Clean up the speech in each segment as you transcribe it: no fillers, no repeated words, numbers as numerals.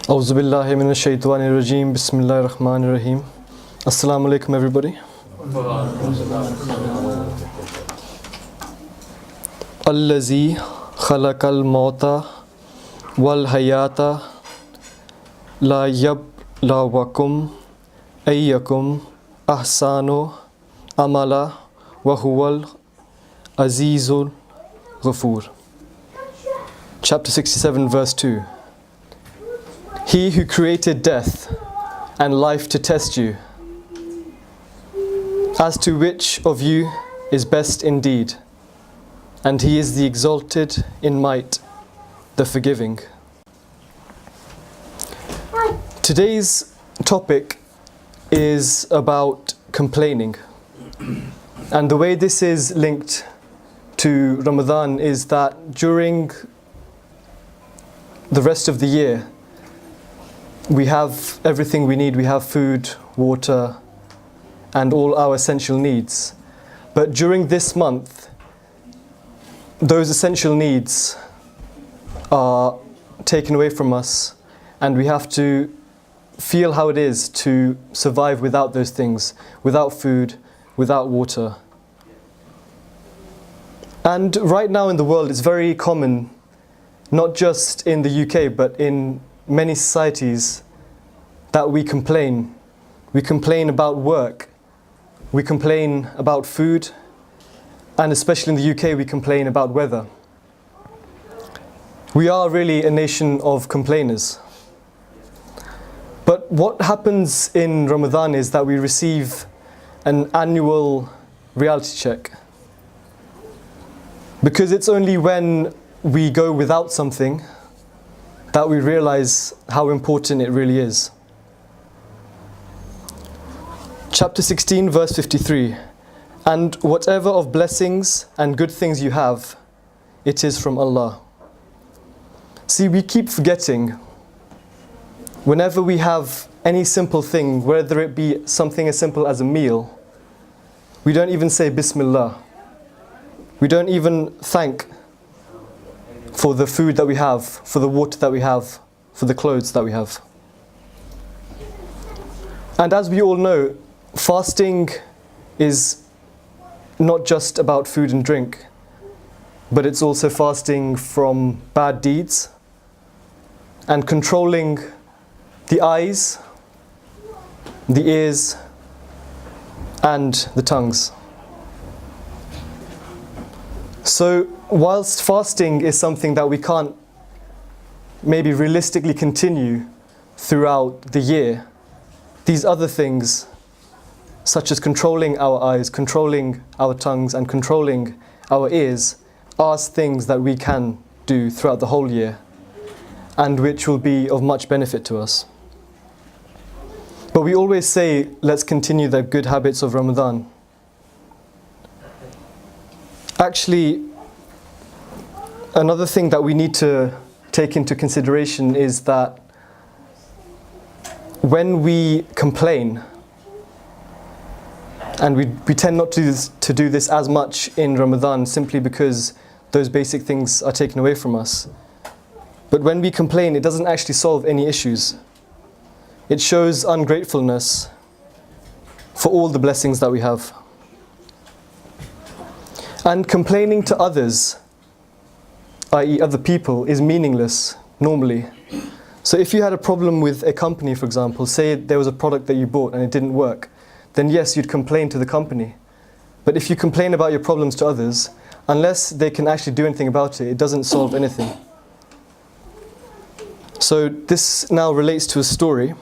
Auzu billahi minash shaitanir rajim. Bismillahir rahmanir rahim. Assalamu alaikum everybody. Allazi khalaqal mauta wal hayata la yablawakum ayyakum ahsanu amala wa huwal azizul ghafur. Chapter 67 verse 2. He who created death and life to test you, as to which of you is best indeed, and He is the exalted in might, the forgiving. Today's topic is about complaining, and the way this is linked to Ramadan is that during the rest of the year we have everything we need. We have food, water, and all our essential needs. But during this month, those essential needs are taken away from us, and we have to feel how it is to survive without those things, without food, without water. And right now in the world, it's very common, not just in the UK, but in many societies, that we complain. We complain about work, we complain about food, and especially in the UK we complain about weather. We are really a nation of complainers. But what happens in Ramadan is that we receive an annual reality check. Because it's only when we go without something that we realize how important it really is. Chapter 16 verse 53. And whatever of blessings and good things you have, it is from Allah. See, we keep forgetting, whenever we have any simple thing, whether it be something as simple as a meal, we don't even say Bismillah. We don't even thank for the food that we have, for the water that we have, for the clothes that we have. And as we all know, fasting is not just about food and drink, but it's also fasting from bad deeds and controlling the eyes, the ears, and the tongues. So whilst fasting is something that we can't maybe realistically continue throughout the year, these other things, such as controlling our eyes, controlling our tongues, and controlling our ears, are things that we can do throughout the whole year, and which will be of much benefit to us. But we always say, let's continue the good habits of Ramadan. Actually, another thing that we need to take into consideration is that when we complain, and we tend not to do this as much in Ramadan simply because those basic things are taken away from us. But when we complain, it doesn't actually solve any issues. It shows ungratefulness for all the blessings that we have. And complaining to others, i.e. other people, is meaningless normally. So if you had a problem with a company, for example, say there was a product that you bought and it didn't work, then yes, you'd complain to the company. But if you complain about your problems to others, unless they can actually do anything about it, it doesn't solve anything. So this now relates to a story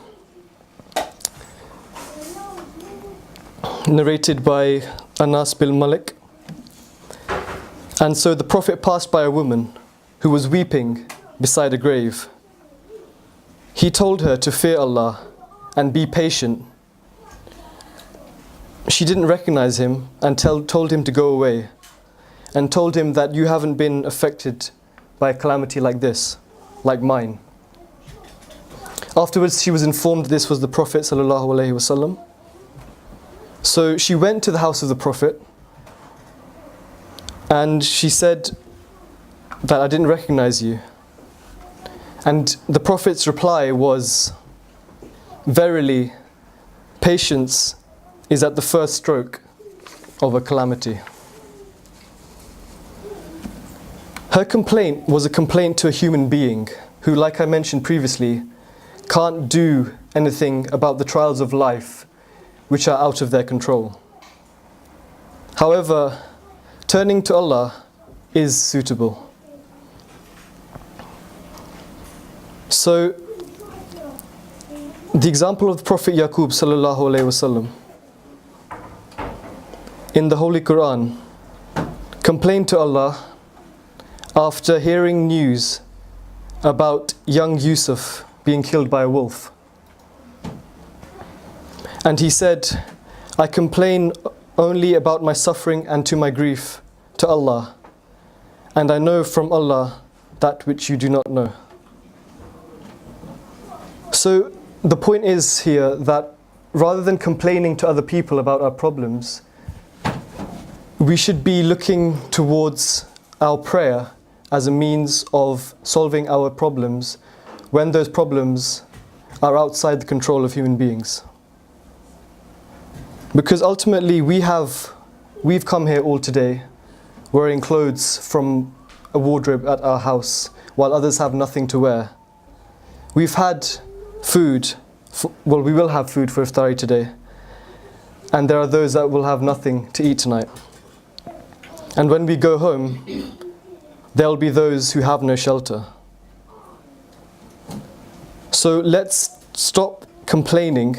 narrated by Anas bin Malik. And so the Prophet passed by a woman who was weeping beside a grave. He told her to fear Allah and be patient. She didn't recognize him and told him to go away, and told him that you haven't been affected by a calamity like this, like mine. Afterwards she was informed that this was the Prophet ﷺ. So she went to the house of the Prophet and she said that I didn't recognize you. And the Prophet's reply was, "Verily, patience is at the first stroke of a calamity." Her complaint was a complaint to a human being who, like I mentioned previously, can't do anything about the trials of life which are out of their control. However, turning to Allah is suitable. So, the example of the Prophet Yaqub sallallahu alaihi wasallam in the Holy Quran complained to Allah after hearing news about young Yusuf being killed by a wolf. And he said, "I complain only about my suffering and to my grief to Allah, and I know from Allah that which you do not know." So the point is here that rather than complaining to other people about our problems, we should be looking towards our prayer as a means of solving our problems when those problems are outside the control of human beings. Because ultimately we've come here all today wearing clothes from a wardrobe at our house while others have nothing to wear. We've had food, we will have food for Iftari today, and there are those that will have nothing to eat tonight. And when we go home, there will be those who have no shelter. So let's stop complaining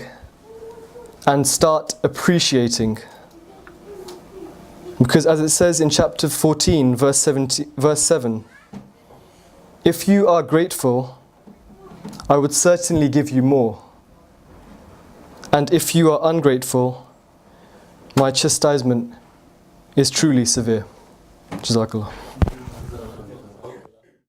and start appreciating. Because as it says in chapter 14, verse 7, "If you are grateful, I would certainly give you more. And if you are ungrateful, my chastisement is truly severe." Jazakallah.